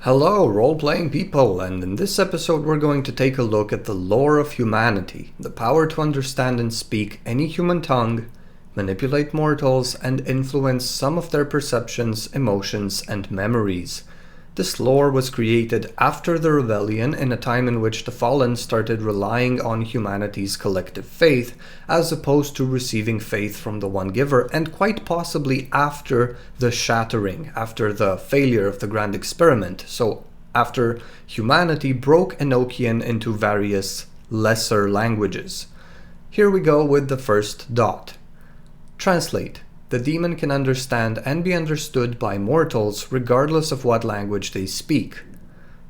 Hello, role-playing people, and in this episode we're going to take a look at the lore of humanity, the power to understand and speak any human tongue, manipulate mortals, and influence some of their perceptions, emotions, and memories. This lore was created after the rebellion in a time in which the fallen started relying on humanity's collective faith as opposed to receiving faith from the one giver, and quite possibly after the shattering, after the failure of the grand experiment. So after humanity broke Enochian into various lesser languages. Here we go with the first dot. Translate. The demon can understand and be understood by mortals regardless of what language they speak.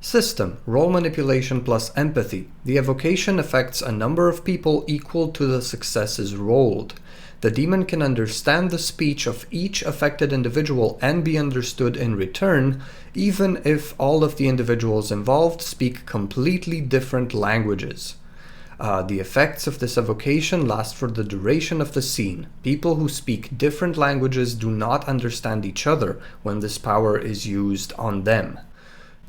System. Role manipulation plus empathy. The evocation affects a number of people equal to the successes rolled. The demon can understand the speech of each affected individual and be understood in return, even if all of the individuals involved speak completely different languages. The effects of this evocation last for the duration of the scene. People who speak different languages do not understand each other when this power is used on them.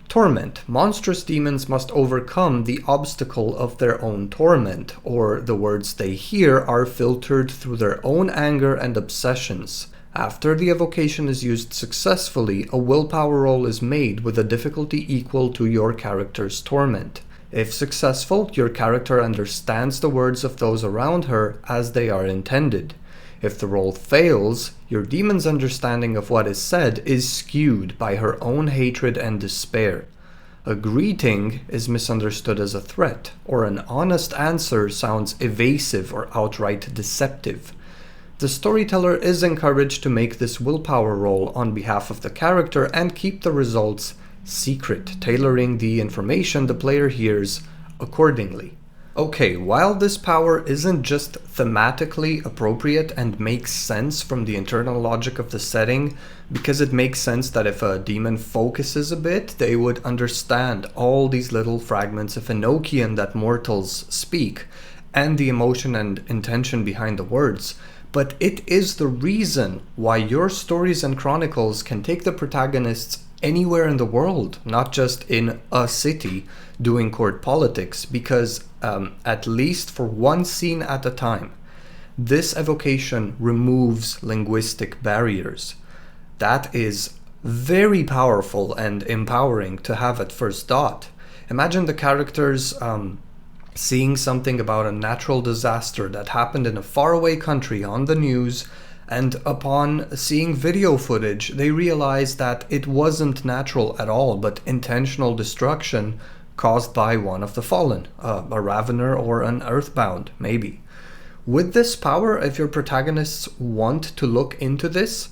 Torment. Monstrous demons must overcome the obstacle of their own torment, or the words they hear are filtered through their own anger and obsessions. After the evocation is used successfully, a willpower roll is made with a difficulty equal to your character's torment. If successful, your character understands the words of those around her as they are intended. If the roll fails, your demon's understanding of what is said is skewed by her own hatred and despair. A greeting is misunderstood as a threat, or an honest answer sounds evasive or outright deceptive. The storyteller is encouraged to make this willpower roll on behalf of the character and keep the results secret, tailoring the information the player hears accordingly. Okay, while this power isn't just thematically appropriate and makes sense from the internal logic of the setting, because it makes sense that if a demon focuses a bit, they would understand all these little fragments of Enochian that mortals speak, and the emotion and intention behind the words. But it is the reason why your stories and chronicles can take the protagonists anywhere in the world, not just in a city doing court politics, because at least for one scene at a time, this evocation removes linguistic barriers. That is very powerful and empowering to have at first thought. Imagine the characters seeing something about a natural disaster that happened in a faraway country on the news, and upon seeing video footage, they realized that it wasn't natural at all, but intentional destruction caused by one of the fallen, a Ravener or an Earthbound, maybe. With this power, if your protagonists want to look into this,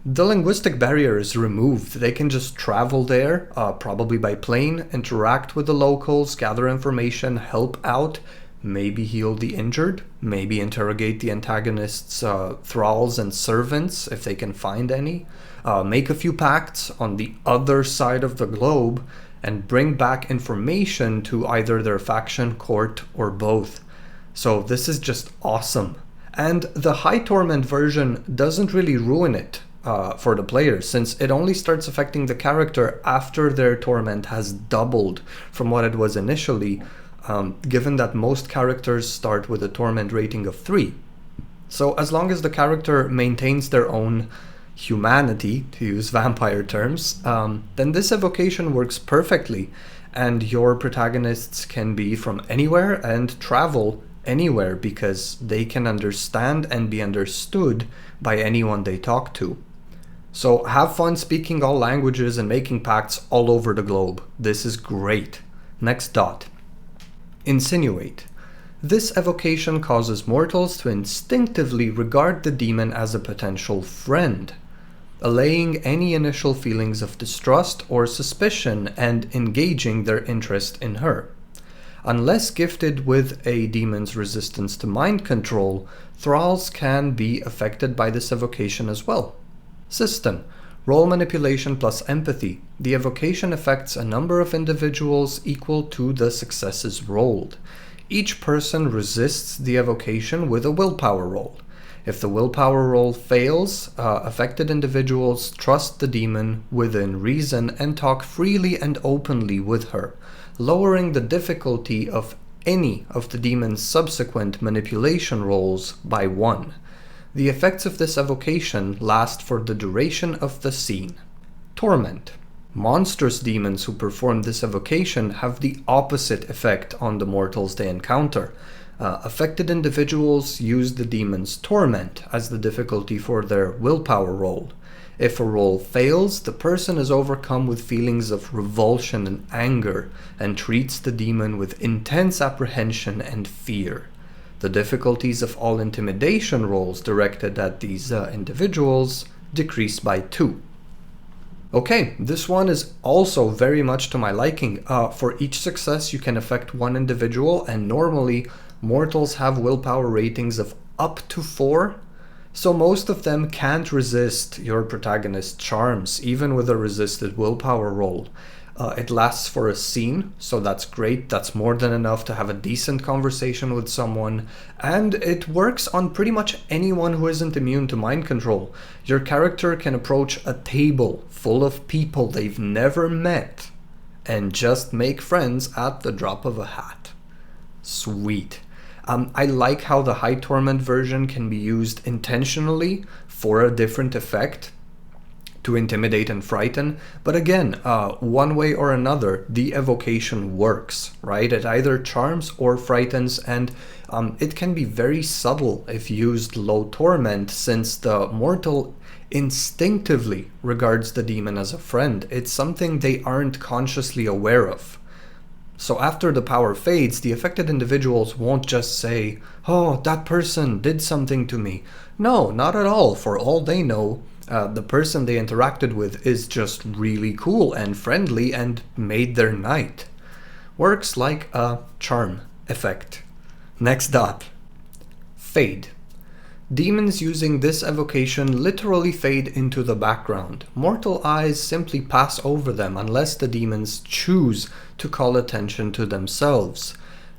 the linguistic barrier is removed. They can just travel there, probably by plane, interact with the locals, gather information, help out, maybe heal the injured, maybe interrogate the antagonist's thralls and servants if they can find any, make a few pacts on the other side of the globe, and bring back information to either their faction, court, or both. So this is just awesome. And the high torment version doesn't really ruin it for the players, since it only starts affecting the character after their torment has doubled from what it was initially, given that most characters start with a torment rating of 3. So as long as the character maintains their own humanity, to use vampire terms, then this evocation works perfectly, and your protagonists can be from anywhere and travel anywhere because they can understand and be understood by anyone they talk to. So have fun speaking all languages and making pacts all over the globe. This is great. Next dot. Insinuate. This evocation causes mortals to instinctively regard the demon as a potential friend, allaying any initial feelings of distrust or suspicion and engaging their interest in her. Unless gifted with a demon's resistance to mind control, thralls can be affected by this evocation as well. System. Role manipulation plus empathy. The evocation affects a number of individuals equal to the successes rolled. Each person resists the evocation with a willpower roll. If the willpower roll fails, affected individuals trust the demon within reason and talk freely and openly with her, lowering the difficulty of any of the demon's subsequent manipulation rolls by 1. The effects of this evocation last for the duration of the scene. Torment. Monstrous demons who perform this evocation have the opposite effect on the mortals they encounter. Affected individuals use the demon's torment as the difficulty for their willpower roll. If a roll fails, the person is overcome with feelings of revulsion and anger and treats the demon with intense apprehension and fear. The difficulties of all intimidation rolls directed at these individuals decrease by 2. Okay, this one is also very much to my liking. For each success you can affect one individual, and normally mortals have willpower ratings of up to 4, so most of them can't resist your protagonist's charms, even with a resisted willpower roll. It lasts for a scene, so that's great. That's more than enough to have a decent conversation with someone, and it works on pretty much anyone who isn't immune to mind control. Your character can approach a table full of people they've never met and just make friends at the drop of a hat. Sweet. I like how the high torment version can be used intentionally for a different effect, to intimidate and frighten, but again, one way or another, the evocation works, right? It either charms or frightens, and it can be very subtle if used low torment, since the mortal instinctively regards the demon as a friend. It's something they aren't consciously aware of. So after the power fades, the affected individuals won't just say, "Oh, that person did something to me." No, not at all. For all they know, the person they interacted with is just really cool and friendly and made their night. Works like a charm effect. Next up. Fade. Demons using this evocation literally fade into the background. Mortal eyes simply pass over them unless the demons choose to call attention to themselves.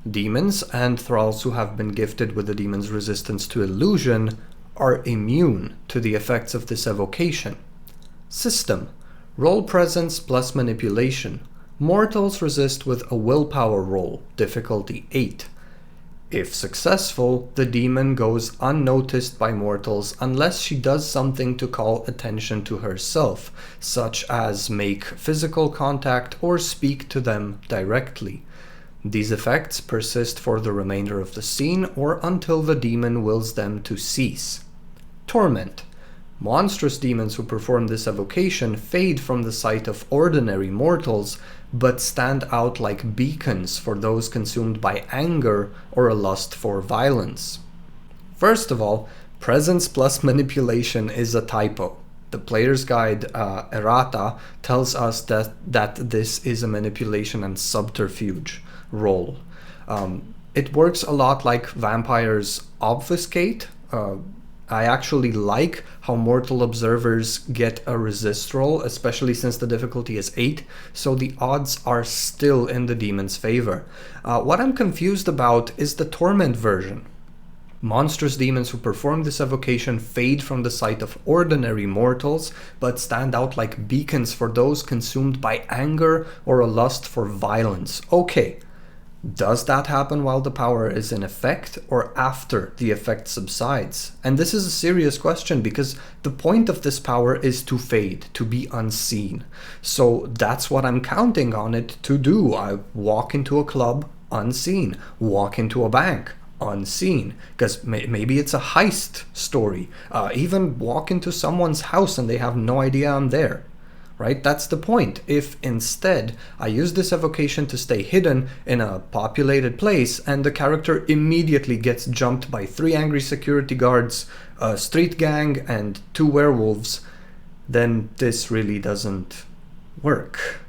Demons and thralls who have been gifted with the demon's resistance to illusion are immune to the effects of this evocation. System. Roll presence plus manipulation. Mortals resist with a willpower roll, difficulty 8. If successful, the demon goes unnoticed by mortals unless she does something to call attention to herself, such as make physical contact or speak to them directly. These effects persist for the remainder of the scene or until the demon wills them to cease. Torment. Monstrous demons who perform this evocation fade from the sight of ordinary mortals, but stand out like beacons for those consumed by anger or a lust for violence. First of all, presence plus manipulation is a typo. The player's guide, errata, tells us that this is a manipulation and subterfuge roll. It works a lot like Vampire's Obfuscate. I actually like how mortal observers get a resist roll, especially since the difficulty is 8, so the odds are still in the demon's favor. What I'm confused about is the torment version. Monstrous demons who perform this evocation fade from the sight of ordinary mortals, but stand out like beacons for those consumed by anger or a lust for violence. Okay. Does that happen while the power is in effect or after the effect subsides? And this is a serious question because the point of this power is to fade, to be unseen. So that's what I'm counting on it to do. I walk into a club, unseen. Walk into a bank, unseen. Because maybe it's a heist story. Even walk into someone's house and they have no idea I'm there. Right? That's the point. If instead I use this evocation to stay hidden in a populated place and the character immediately gets jumped by 3 angry security guards, a street gang, and 2 werewolves, then this really doesn't work.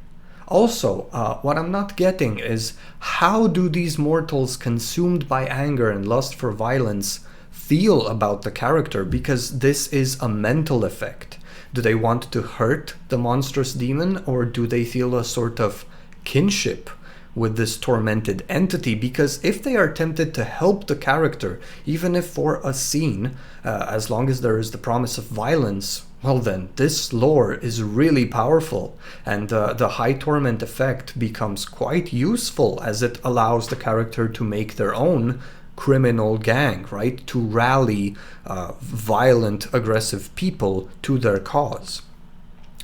Also, what I'm not getting is how do these mortals consumed by anger and lust for violence feel about the character? Because this is a mental effect. Do they want to hurt the monstrous demon, or do they feel a sort of kinship with this tormented entity, because if they are tempted to help the character, even if for a scene, as long as there is the promise of violence, well then, this lore is really powerful, and the high torment effect becomes quite useful as it allows the character to make their own criminal gang, right? To rally violent, aggressive people to their cause.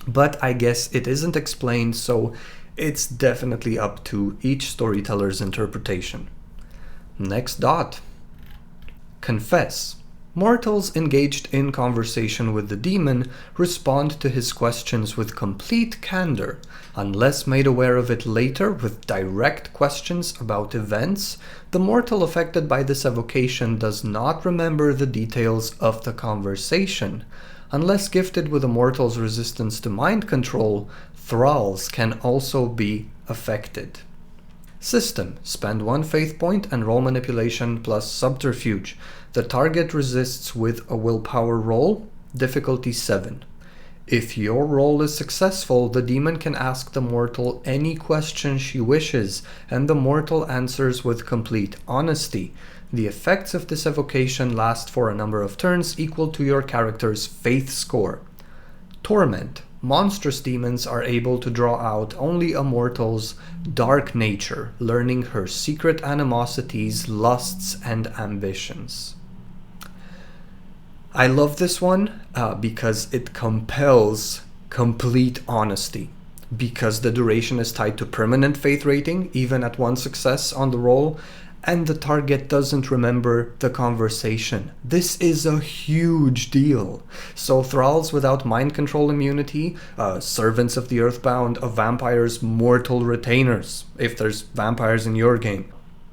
But I guess it isn't explained, so it's definitely up to each storyteller's interpretation. Next dot. Confess. Mortals engaged in conversation with the demon respond to his questions with complete candor, unless made aware of it later with direct questions about events. The mortal affected by this evocation does not remember the details of the conversation. Unless gifted with a mortal's resistance to mind control, thralls can also be affected. System. Spend 1 faith point and roll manipulation plus subterfuge. The target resists with a willpower roll, difficulty 7. If your roll is successful, the demon can ask the mortal any question she wishes, and the mortal answers with complete honesty. The effects of this evocation last for a number of turns equal to your character's faith score. Torment. Monstrous demons are able to draw out only a mortal's dark nature, learning her secret animosities, lusts, and ambitions. I love this one because it compels complete honesty. Because the duration is tied to permanent faith rating, even at 1 success on the roll, and the target doesn't remember the conversation. This is a huge deal. So thralls without mind control immunity, servants of the earthbound, a vampire's mortal retainers, if there's vampires in your game,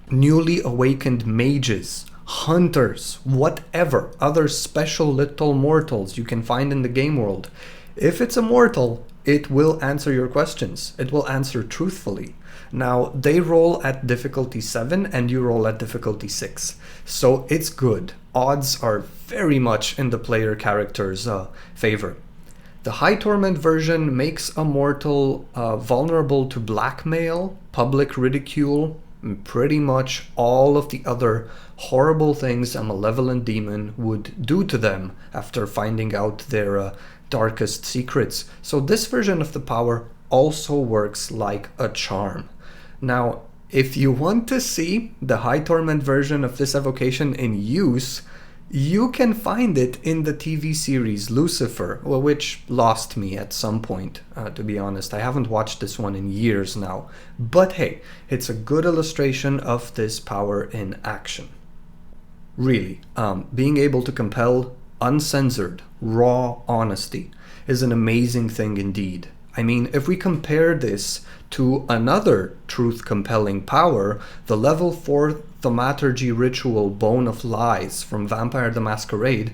newly awakened mages, hunters, whatever other special little mortals you can find in the game world. If it's a mortal, it will answer your questions. It will answer truthfully. Now, they roll at difficulty 7 and you roll at difficulty 6. So it's good. Odds are very much in the player character's favor. The high torment version makes a mortal vulnerable to blackmail, public ridicule, and pretty much all of the other horrible things a malevolent demon would do to them after finding out their darkest secrets. So this version of the power also works like a charm. Now, if you want to see the high torment version of this evocation in use, you can find it in the TV series Lucifer, which lost me at some point, to be honest. I haven't watched this one in years now. But hey, it's a good illustration of this power in action. Really, being able to compel uncensored, raw honesty is an amazing thing indeed. I mean, if we compare this to another truth-compelling power, the level 4 thaumaturgy ritual Bone of Lies from Vampire the Masquerade,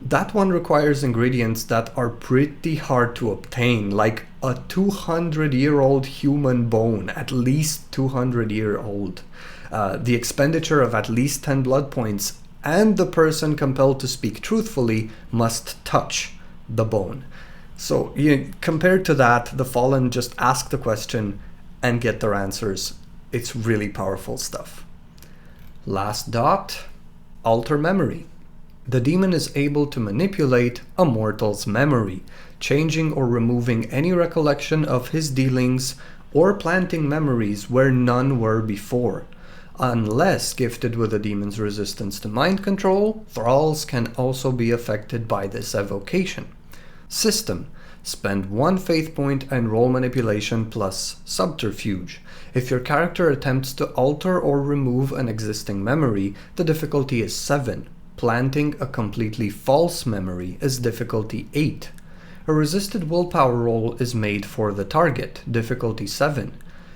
that one requires ingredients that are pretty hard to obtain, like a 200-year-old human bone, at least 200-year-old, the expenditure of at least 10 blood points, and the person compelled to speak truthfully must touch the bone. So compared to that, the Fallen just ask the question and get their answers. It's really powerful stuff. Last dot, alter memory. The demon is able to manipulate a mortal's memory, changing or removing any recollection of his dealings or planting memories where none were before. Unless gifted with a demon's resistance to mind control, thralls can also be affected by this evocation. System. Spend 1 faith point and roll manipulation plus subterfuge. If your character attempts to alter or remove an existing memory, the difficulty is 7. Planting a completely false memory is difficulty 8. A resisted willpower roll is made for the target, difficulty 7.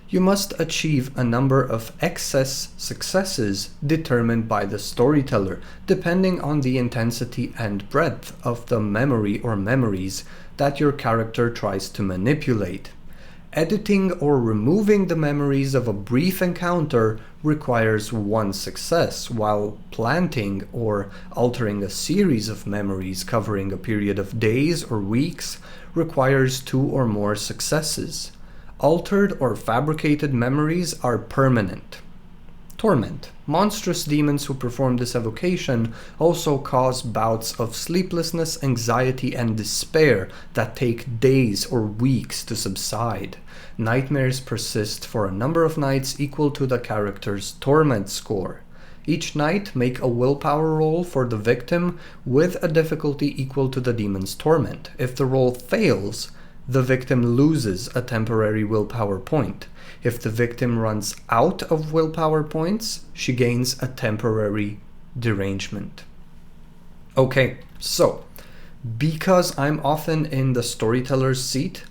You must achieve a number of excess successes determined by the storyteller, depending on the intensity and breadth of the memory or memories that your character tries to manipulate. Editing or removing the memories of a brief encounter requires 1 success, while planting or altering a series of memories covering a period of days or weeks requires 2 or more successes. Altered or fabricated memories are permanent. Torment. Monstrous demons who perform this evocation also cause bouts of sleeplessness, anxiety, and despair that take days or weeks to subside. Nightmares persist for a number of nights equal to the character's torment score. Each night, make a willpower roll for the victim with a difficulty equal to the demon's torment. If the roll fails, the victim loses a temporary willpower point. If the victim runs out of willpower points, she gains a temporary derangement. Okay, so because I'm often in the storyteller's seat,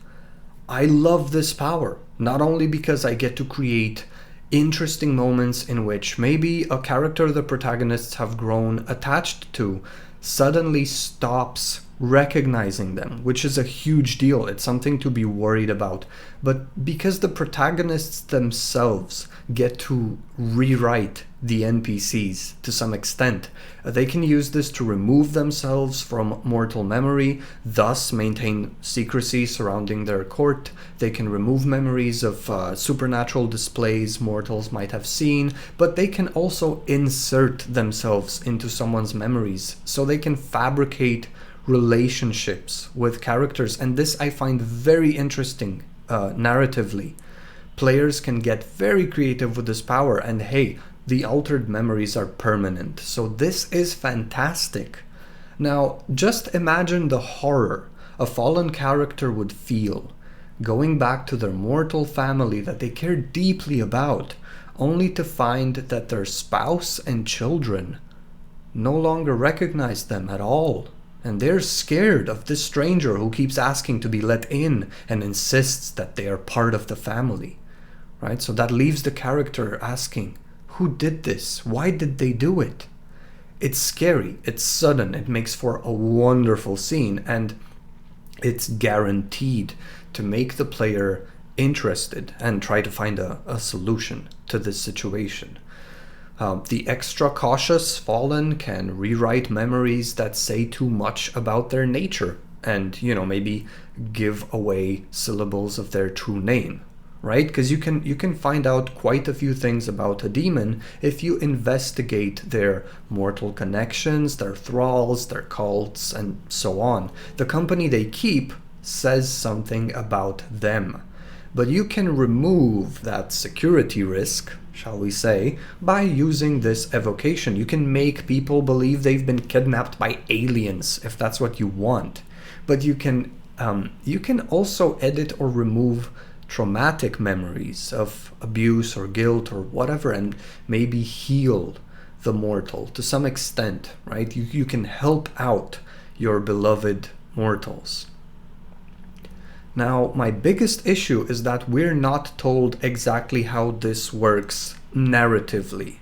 I love this power. Not only because I get to create interesting moments in which maybe a character the protagonists have grown attached to suddenly stops recognizing them, which is a huge deal. It's something to be worried about. But because the protagonists themselves get to rewrite the NPCs to some extent, they can use this to remove themselves from mortal memory, thus maintain secrecy surrounding their court. They can remove memories of supernatural displays mortals might have seen, but they can also insert themselves into someone's memories, so they can fabricate relationships with characters, and this I find very interesting narratively. Players can get very creative with this power, and hey, the altered memories are permanent, so this is fantastic. Now, just imagine the horror a fallen character would feel going back to their mortal family that they care deeply about, only to find that their spouse and children no longer recognize them at all. And they're scared of this stranger who keeps asking to be let in and insists that they are part of the family, right? So that leaves the character asking, who did this? Why did they do it? It's scary, it's sudden, it makes for a wonderful scene, and it's guaranteed to make the player interested and try to find a solution to this situation. The extra cautious fallen can rewrite memories that say too much about their nature and, maybe give away syllables of their true name, right? Because you can find out quite a few things about a demon if you investigate their mortal connections, their thralls, their cults, and so on. The company they keep says something about them. But you can remove that security risk, shall we say, by using this evocation. You can make people believe they've been kidnapped by aliens, if that's what you want. But you can also edit or remove traumatic memories of abuse or guilt or whatever, and maybe heal the mortal to some extent, right? You can help out your beloved mortals. Now, my biggest issue is that we're not told exactly how this works narratively.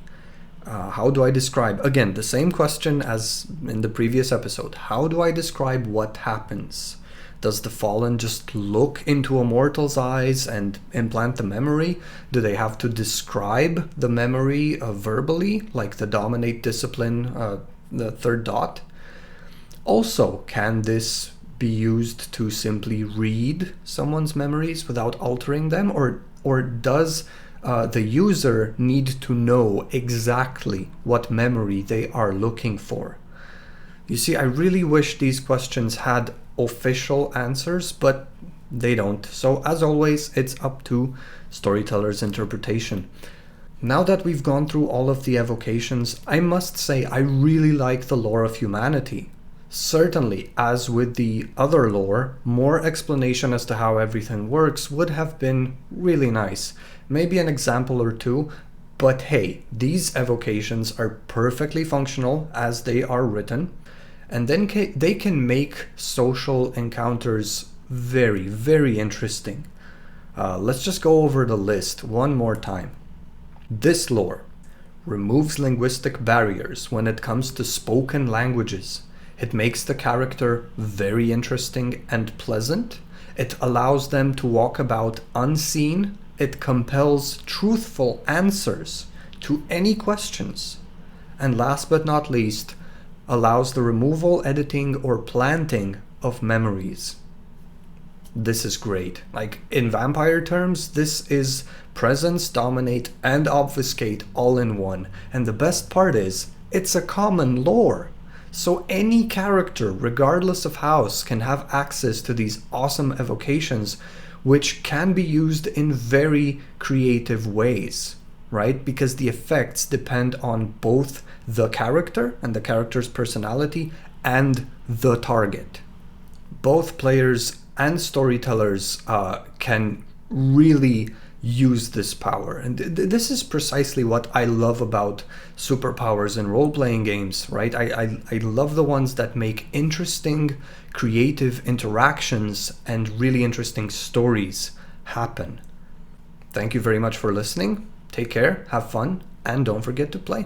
How do I describe? Again, the same question as in the previous episode. How do I describe what happens? Does the fallen just look into a mortal's eyes and implant the memory? Do they have to describe the memory verbally, like the dominate discipline, the third dot? Also, can this be used to simply read someone's memories without altering them, or does the user need to know exactly what memory they are looking for? You see, I really wish these questions had official answers, but they don't. So as always, it's up to storyteller's interpretation. Now that we've gone through all of the evocations, I must say I really like the lore of humanity. Certainly, as with the other lore, more explanation as to how everything works would have been really nice. Maybe an example or two, but hey, these evocations are perfectly functional as they are written, and then they can make social encounters very, very interesting. Let's just go over the list one more time. This lore removes linguistic barriers when it comes to spoken languages. It makes the character very interesting and pleasant. It allows them to walk about unseen. It compels truthful answers to any questions. And last but not least, allows the removal, editing, or planting of memories. this is great. Like in vampire terms, this is presence, dominate, and obfuscate all in one. And the best part is, it's a common lore. So any character, regardless of house, can have access to these awesome evocations, which can be used in very creative ways, right? Because the effects depend on both the character and the character's personality and the target. Both players and storytellers can really use this power. And this is precisely what I love about superpowers in role-playing games, right? I love the ones that make interesting, creative interactions and really interesting stories happen. Thank you very much for listening. Take care, have fun, and don't forget to play.